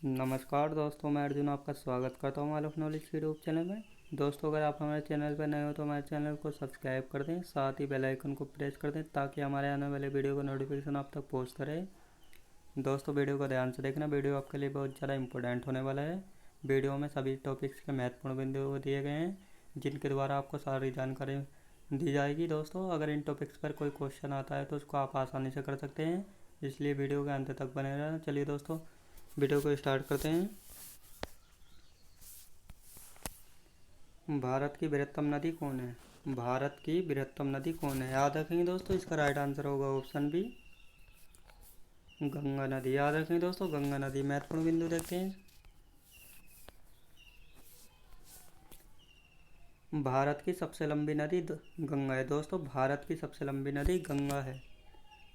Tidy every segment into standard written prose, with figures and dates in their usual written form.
नमस्कार दोस्तों, मैं अर्जुन आपका स्वागत करता हूँ मालूम नॉलेज के यूट्यूब चैनल में। दोस्तों, अगर आप हमारे चैनल पर नए हो तो हमारे चैनल को सब्सक्राइब कर दें, साथ ही बेल आइकन को प्रेस कर दें ताकि हमारे आने वाले वीडियो का नोटिफिकेशन आप तक पहुँचता रहे। दोस्तों, वीडियो को ध्यान से देखना, वीडियो आपके लिए बहुत ज़्यादा इंपॉर्टेंट होने वाला है। वीडियो में सभी टॉपिक्स के महत्वपूर्ण बिंदु दिए गए हैं जिनके द्वारा आपको सारी जानकारी दी जाएगी। दोस्तों, अगर इन टॉपिक्स पर कोई क्वेश्चन आता है तो उसको आप आसानी से कर सकते हैं, इसलिए वीडियो के अंत तक बने रहना। चलिए दोस्तों, वीडियो को स्टार्ट करते हैं। भारत की बृहत्तम नदी कौन है? भारत की बृहत्तम नदी कौन है? याद रखेंगे दोस्तों, इसका राइट आंसर होगा ऑप्शन बी, गंगा नदी। याद रखेंगे दोस्तों, गंगा नदी। महत्वपूर्ण बिंदु देखते हैं। भारत की सबसे लंबी नदी गंगा है। दोस्तों, भारत की सबसे लंबी नदी गंगा है।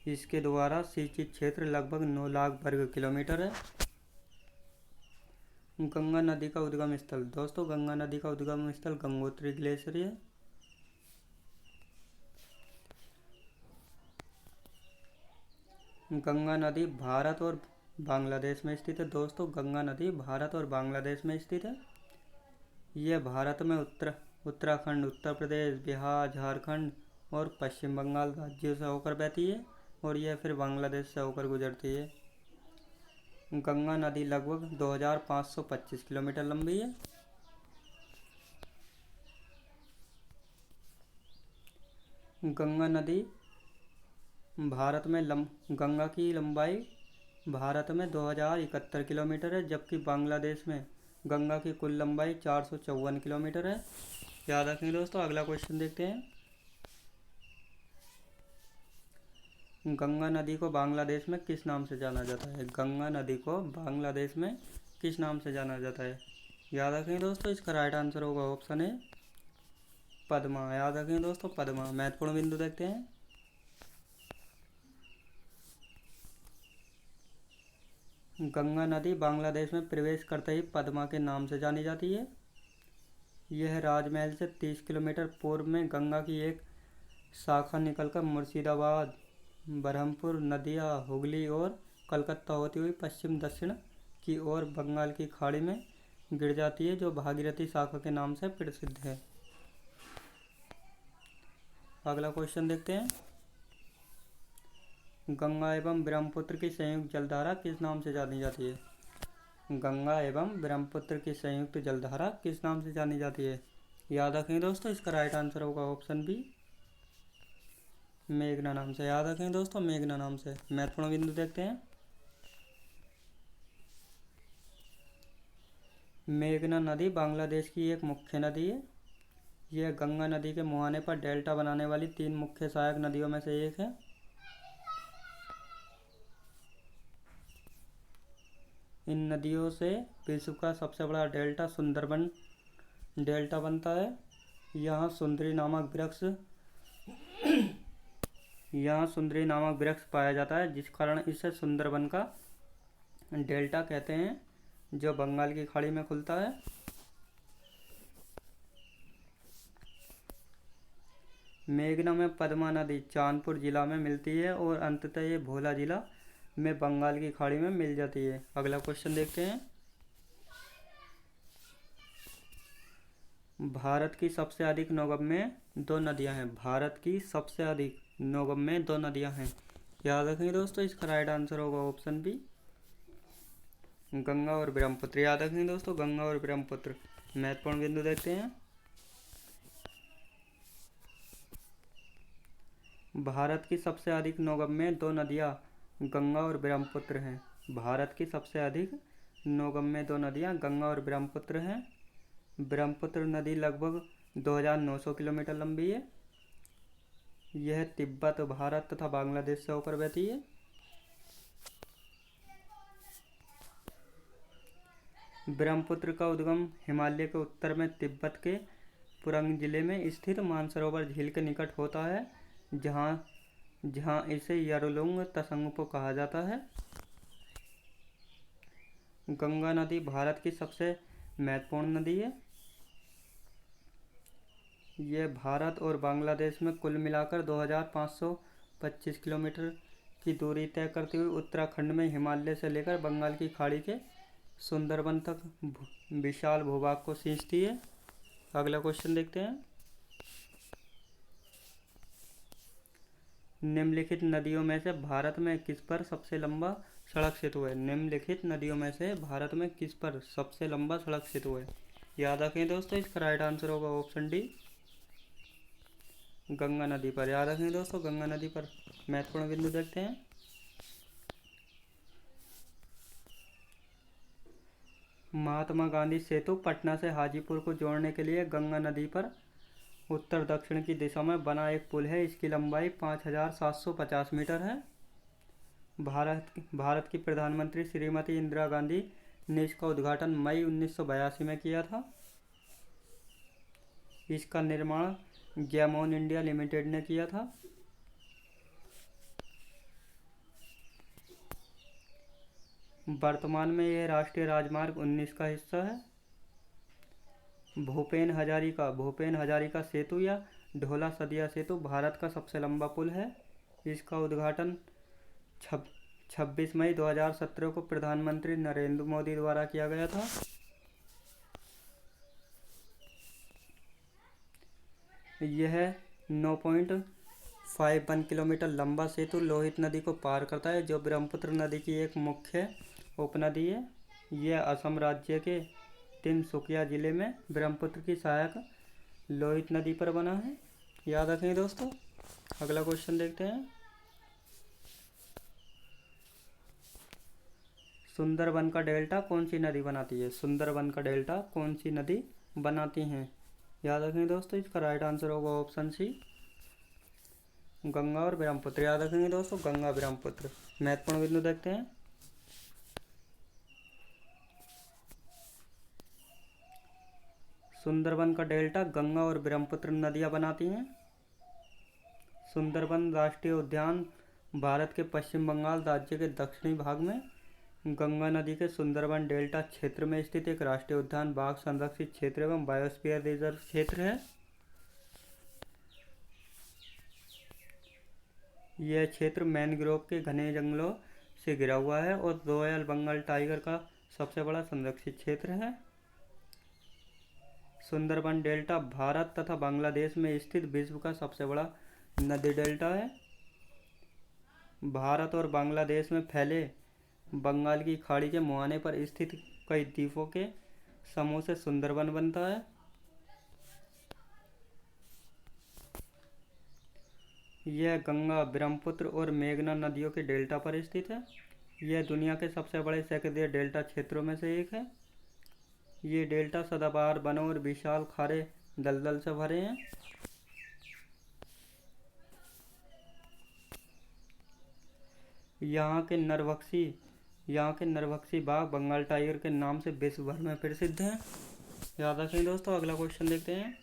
इसके द्वारा सिंचित क्षेत्र लगभग 9 लाख वर्ग किलोमीटर है। गंगा नदी का उद्गम स्थल। दोस्तों, गंगा नदी का उद्गम स्थल गंगोत्री ग्लेशियर है। गंगा नदी भारत और बांग्लादेश में स्थित है। दोस्तों, गंगा नदी भारत और बांग्लादेश में स्थित है। यह भारत में उत्तराखंड, उत्तर प्रदेश, बिहार, झारखंड और पश्चिम बंगाल राज्यों से होकर बहती है और यह फिर बांग्लादेश से होकर गुजरती है। गंगा नदी लगभग 2525 किलोमीटर लंबी है। गंगा नदी भारत में गंगा की लंबाई भारत में 2071 किलोमीटर है, जबकि बांग्लादेश में गंगा की कुल लंबाई 454 किलोमीटर है। याद रखेंगे दोस्तों। अगला क्वेश्चन देखते हैं। गंगा नदी को बांग्लादेश में किस नाम से जाना जाता है? गंगा नदी को बांग्लादेश में किस नाम से जाना जाता है? याद रखेंगे दोस्तों, इसका राइट आंसर होगा ऑप्शन ए, पद्मा। याद रखेंगे दोस्तों, पद्मा। महत्वपूर्ण बिंदु देखते हैं। गंगा नदी बांग्लादेश में प्रवेश करते ही पद्मा के नाम से जानी जाती है। यह राजमहल से 30 किलोमीटर पूर्व में गंगा की एक शाखा निकलकर मुर्शिदाबाद, बरहमपुर, नदिया, हुगली और कलकत्ता होती हुई पश्चिम दक्षिण की ओर बंगाल की खाड़ी में गिर जाती है, जो भागीरथी शाखा के नाम से प्रसिद्ध है। अगला क्वेश्चन देखते हैं। गंगा एवं ब्रह्मपुत्र की संयुक्त जलधारा किस नाम से जानी जाती है? गंगा एवं ब्रह्मपुत्र की संयुक्त जलधारा किस नाम से जानी जाती है? याद रखेंगे दोस्तों, इसका राइट आंसर होगा ऑप्शन बी, मेघना नाम से। याद रखेंगे दोस्तों, मेघना नाम से। महत्वपूर्ण बिंदु देखते हैं। मेघना नदी बांग्लादेश की एक मुख्य नदी है। यह गंगा नदी के मुहाने पर डेल्टा बनाने वाली 3 मुख्य सहायक नदियों में से एक है। इन नदियों से विश्व का सबसे बड़ा डेल्टा सुंदरबन डेल्टा बनता है। यहाँ सुंदरी नामक वृक्ष पाया जाता है, जिस कारण इसे सुंदरबन का डेल्टा कहते हैं, जो बंगाल की खाड़ी में खुलता है। मेघना में पद्मा नदी चांदपुर जिला में मिलती है और अंततः ये भोला जिला में बंगाल की खाड़ी में मिल जाती है। अगला क्वेश्चन देखते हैं। भारत की सबसे अधिक नौगम्य 2 नदियां हैं। भारत की सबसे अधिक नौगम्य 2 नदियां हैं। याद रखेंगे दोस्तों, इसका राइट आंसर होगा ऑप्शन बी, गंगा और ब्रह्मपुत्र। याद रखेंगे दोस्तों, गंगा और ब्रह्मपुत्र। महत्वपूर्ण बिंदु देखते हैं। भारत की सबसे अधिक नौगम्य 2 नदियां गंगा और ब्रह्मपुत्र हैं। भारत की सबसे अधिक नौगम्य 2 नदियां गंगा और ब्रह्मपुत्र हैं। ब्रह्मपुत्र नदी लगभग 2900 किलोमीटर लंबी है। यह तिब्बत, भारत तथा बांग्लादेश से होकर बहती है। ब्रह्मपुत्र का उद्गम हिमालय के उत्तर में तिब्बत के पुरंग जिले में स्थित मानसरोवर झील के निकट होता है, जहाँ इसे यारुलुंग तसंगपो कहा जाता है। गंगा नदी भारत की सबसे महत्वपूर्ण नदी है। यह भारत और बांग्लादेश में कुल मिलाकर 2525 किलोमीटर की दूरी तय करती हुई उत्तराखंड में हिमालय से लेकर बंगाल की खाड़ी के सुंदरबन तक विशाल भूभाग को सींचती है। अगला क्वेश्चन देखते हैं। निम्नलिखित नदियों में से भारत में किस पर सबसे लंबा सड़क सेतु है? निम्नलिखित नदियों में से भारत में किस पर सबसे लंबा सड़क सेतु है? याद रखें दोस्तों, इसका राइट आंसर होगा ऑप्शन डी, गंगा नदी पर। याद रखें दोस्तों, गंगा नदी पर। महत्वपूर्ण बिंदु देखते हैं। महात्मा गांधी सेतु पटना से हाजीपुर को जोड़ने के लिए गंगा नदी पर उत्तर दक्षिण की दिशा में बना एक पुल है। इसकी लंबाई 5750 मीटर है। भारत की प्रधानमंत्री श्रीमती इंदिरा गांधी ने इसका उद्घाटन मई 1982 में किया था। इसका निर्माण गैमोन इंडिया लिमिटेड ने किया था। वर्तमान में यह राष्ट्रीय राजमार्ग 19 का हिस्सा है। भूपेन हजारिका सेतु या ढोला सदिया सेतु भारत का सबसे लंबा पुल है। इसका उद्घाटन 26 मई 2017 को प्रधानमंत्री नरेंद्र मोदी द्वारा किया गया था। यह 9.51 किलोमीटर लंबा सेतु लोहित नदी को पार करता है, जो ब्रह्मपुत्र नदी की एक मुख्य उपनदी है। यह असम राज्य के तिनसुकिया जिले में ब्रह्मपुत्र की सहायक लोहित नदी पर बना है। याद रखें दोस्तों। अगला क्वेश्चन देखते हैं। सुंदरबन का डेल्टा कौन सी नदी बनाती है? सुंदरबन का डेल्टा कौन सी नदी बनाती हैं? याद रखें दोस्तों, इसका राइट आंसर होगा ऑप्शन सी, गंगा और ब्रह्मपुत्र। याद रखेंगे दोस्तों, गंगा ब्रह्मपुत्र। महत्वपूर्ण बिंदु देखते हैं। सुंदरबन का डेल्टा गंगा और ब्रह्मपुत्र नदियां बनाती हैं। सुंदरबन राष्ट्रीय उद्यान भारत के पश्चिम बंगाल राज्य के दक्षिणी भाग में गंगा नदी के सुंदरबन डेल्टा क्षेत्र में स्थित एक राष्ट्रीय उद्यान, बाघ संरक्षित क्षेत्र एवं बायोस्फीयर रिजर्व क्षेत्र है। यह क्षेत्र मैनग्रोव के घने जंगलों से घिरा हुआ है और रॉयल बंगाल टाइगर का सबसे बड़ा संरक्षित क्षेत्र है। सुंदरबन डेल्टा भारत तथा बांग्लादेश में स्थित विश्व का सबसे बड़ा नदी डेल्टा है। भारत और बांग्लादेश में फैले बंगाल की खाड़ी के मुहाने पर स्थित कई द्वीपों के समूह से सुंदरबन बनता है। यह गंगा, ब्रह्मपुत्र और मेघना नदियों के डेल्टा पर स्थित है। यह दुनिया के सबसे बड़े सक्रिय डेल्टा क्षेत्रों में से एक है। ये डेल्टा सदाबहार वनों और विशाल खारे दलदल से भरे हैं। यहाँ के नरभक्षी बाघ बंगाल टाइगर के नाम से विश्व भर में प्रसिद्ध हैं। याद रखें दोस्तों। अगला क्वेश्चन देखते हैं।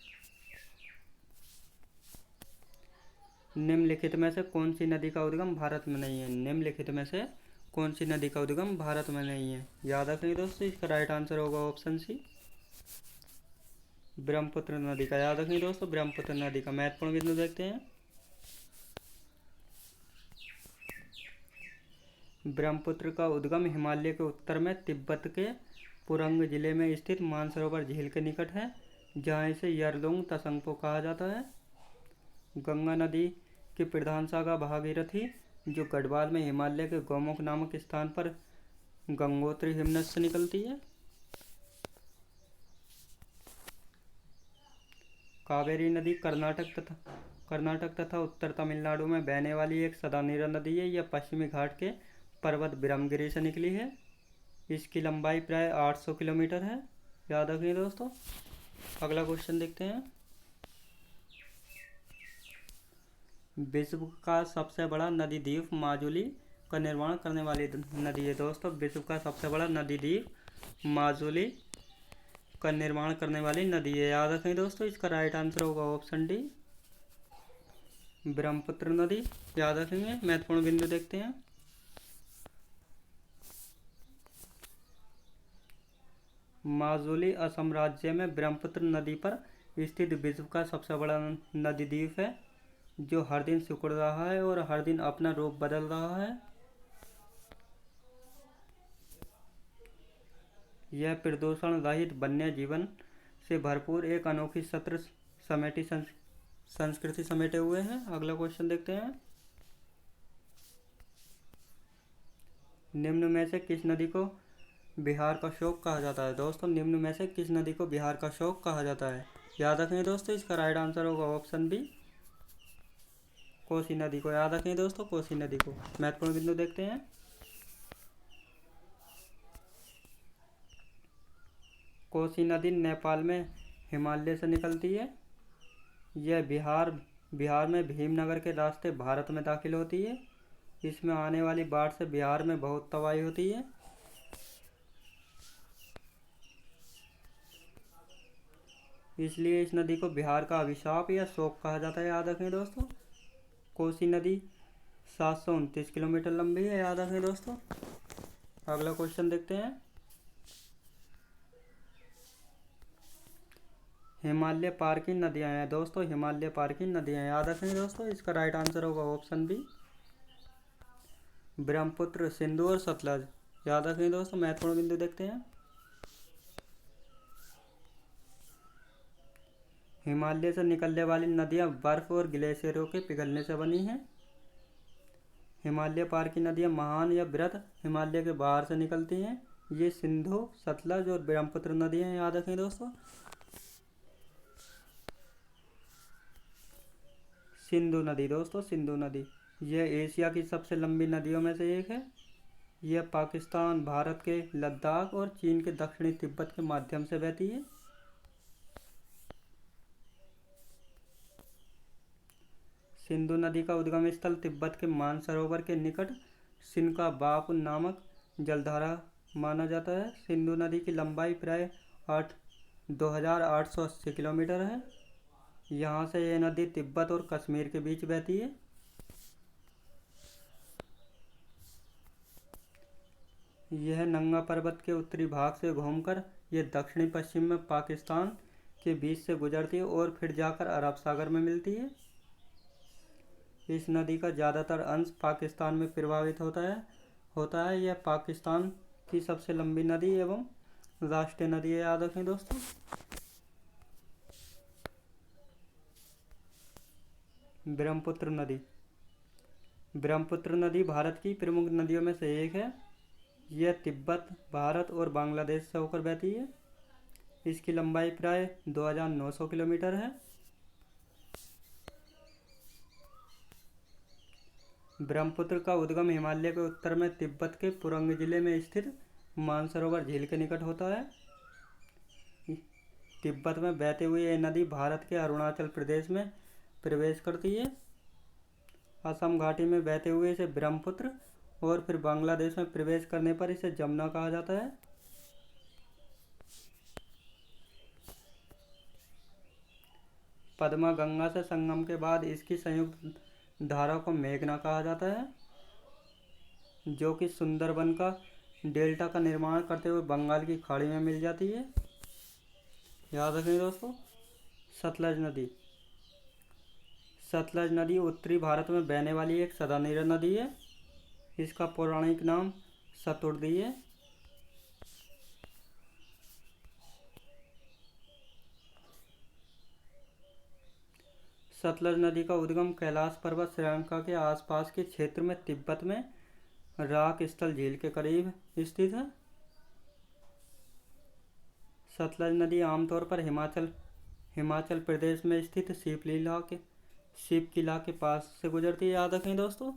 निम्नलिखित में से कौन सी नदी का उद्गम भारत में नहीं है? निम्नलिखित में से कौन सी नदी का उद्गम भारत में नहीं है? याद रखें दोस्तों, इसका राइट आंसर होगा ऑप्शन सी, ब्रह्मपुत्र नदी का। याद रखें दोस्तों, ब्रह्मपुत्र नदी का। महत्वपूर्ण बिंदु देखते हैं। ब्रह्मपुत्र का उद्गम हिमालय के उत्तर में तिब्बत के पुरंग जिले में स्थित मानसरोवर झील के निकट है, जहाँ इसे यरलुंग तसंगपो कहा जाता है। गंगा नदी की प्रधान शाखा भागीरथी, जो गढ़वाल में हिमालय के गौमुख नामक स्थान पर गंगोत्री हिमनद से निकलती है। कावेरी नदी कर्नाटक तथा उत्तर तमिलनाडु में बहने वाली एक सदानीरा नदी है। यह पश्चिमी घाट के पर्वत ब्रह्मगिरी से निकली है। इसकी लंबाई प्राय 800 किलोमीटर है। याद रखिए दोस्तों। अगला क्वेश्चन देखते हैं। विश्व का सबसे बड़ा नदी द्वीप माजुली का निर्माण करने वाली नदी है। दोस्तों, विश्व का सबसे बड़ा नदी द्वीप माजुली का निर्माण करने वाली नदी है। याद रखें दोस्तों, इसका राइट आंसर होगा ऑप्शन डी, ब्रह्मपुत्र नदी। याद रखेंगे। महत्वपूर्ण बिंदु देखते हैं। माजुली असम राज्य में ब्रह्मपुत्र नदी पर स्थित विश्व का सबसे बड़ा नदी द्वीप है, जो हर दिन सिकुड़ रहा है और हर दिन अपना रूप बदल रहा है। यह प्रदूषण रहित वन्य जीवन से भरपूर एक अनोखी सत्र समेटी संस्कृति समेटे हुए हैं। अगला क्वेश्चन देखते हैं। निम्न में से किस नदी को बिहार का शोक कहा जाता है? दोस्तों, निम्न में से किस नदी को बिहार का शोक कहा जाता है? याद रखें दोस्तों, इसका राइट आंसर होगा ऑप्शन बी, कोसी नदी को। याद रखें दोस्तों, कोसी नदी को। महत्वपूर्ण बिंदु देखते हैं। कोसी नदी नेपाल में हिमालय से निकलती है। यह बिहार में भीमनगर के रास्ते भारत में दाखिल होती है। इसमें आने वाली बाढ़ से बिहार में बहुत तबाही होती है। इसलिए इस नदी को बिहार का अभिशाप या शोक कहा जाता है। याद रखें दोस्तों, कोसी नदी 729 किलोमीटर लंबी है। याद रखें दोस्तों। अगला क्वेश्चन देखते हैं। हिमालय पार की नदियाँ हैं। दोस्तों, हिमालय पार की नदियाँ याद रखें दोस्तों, इसका राइट आंसर होगा ऑप्शन बी, ब्रह्मपुत्र, सिंधु और सतलज। याद रखें दोस्तों। महत्वपूर्ण बिंदु देखते हैं। हिमालय से निकलने वाली नदियाँ बर्फ और ग्लेशियरों के पिघलने से बनी हैं। हिमालय पार की नदियाँ महान या बृहत हिमालय के बाहर से निकलती हैं। ये सिंधु, सतलज और ब्रह्मपुत्र नदियाँ हैं। याद रखें दोस्तों। सिंधु नदी, दोस्तों सिंधु नदी यह एशिया की सबसे लंबी नदियों में से एक है। यह पाकिस्तान, भारत के लद्दाख और चीन के दक्षिणी तिब्बत के माध्यम से बहती है। सिंधु नदी का उद्गम स्थल तिब्बत के मानसरोवर के निकट सिनका बाप नामक जलधारा माना जाता है। सिंधु नदी की लंबाई प्राय 2880 किलोमीटर है। यहाँ से यह नदी तिब्बत और कश्मीर के बीच बहती है। यह नंगा पर्वत के उत्तरी भाग से घूमकर यह दक्षिणी पश्चिम में पाकिस्तान के बीच से गुजरती है और फिर जाकर अरब सागर में मिलती है। इस नदी का ज़्यादातर अंश पाकिस्तान में प्रवाहित होता है। यह पाकिस्तान की सबसे लंबी नदी एवं राष्ट्रीय नदी है। याद रखें दोस्तों। ब्रह्मपुत्र नदी, ब्रह्मपुत्र नदी भारत की प्रमुख नदियों में से एक है। यह तिब्बत, भारत और बांग्लादेश से होकर बहती है। इसकी लंबाई प्राय 2900 किलोमीटर है। ब्रह्मपुत्र का उद्गम हिमालय के उत्तर में तिब्बत के पुरंग जिले में स्थित मानसरोवर झील के निकट होता है। तिब्बत में बहते हुए यह नदी भारत के अरुणाचल प्रदेश में प्रवेश करती है। असम घाटी में बहते हुए इसे ब्रह्मपुत्र और फिर बांग्लादेश में प्रवेश करने पर इसे जमुना कहा जाता है। पद्मा गंगा से संगम के बाद इसकी संयुक्त धारा को मेघना कहा जाता है, जो कि सुंदरबन का डेल्टा का निर्माण करते हुए बंगाल की खाड़ी में मिल जाती है। याद रखें दोस्तों। सतलज नदी, सतलज नदी उत्तरी भारत में बहने वाली एक सदानीर नदी है। इसका पौराणिक नाम सतुर्दी है। सतलज नदी का उद्गम कैलाश पर्वत श्रृंखला के आसपास के क्षेत्र में तिब्बत में राक स्थल झील के करीब स्थित है। सतलज नदी आमतौर पर हिमाचल प्रदेश में स्थित शिवकिला के पास से गुजरती है। याद रखें दोस्तों।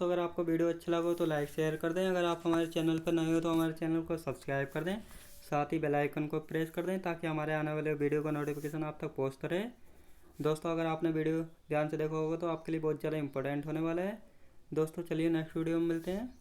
अगर आपको वीडियो अच्छा लगा हो तो लाइक शेयर कर दें। अगर आप हमारे चैनल पर नए हो तो हमारे चैनल को सब्सक्राइब कर दें। साथ ही बेल आइकन को प्रेस कर दें ताकि हमारे आने वाले वीडियो का नोटिफिकेशन आप तक पहुंचता रहे। दोस्तों, अगर आपने वीडियो ध्यान से देखा होगा तो आपके लिए बहुत ज़्यादा इंपॉर्टेंट होने वाला है। दोस्तों, चलिए नेक्स्ट वीडियो में मिलते हैं।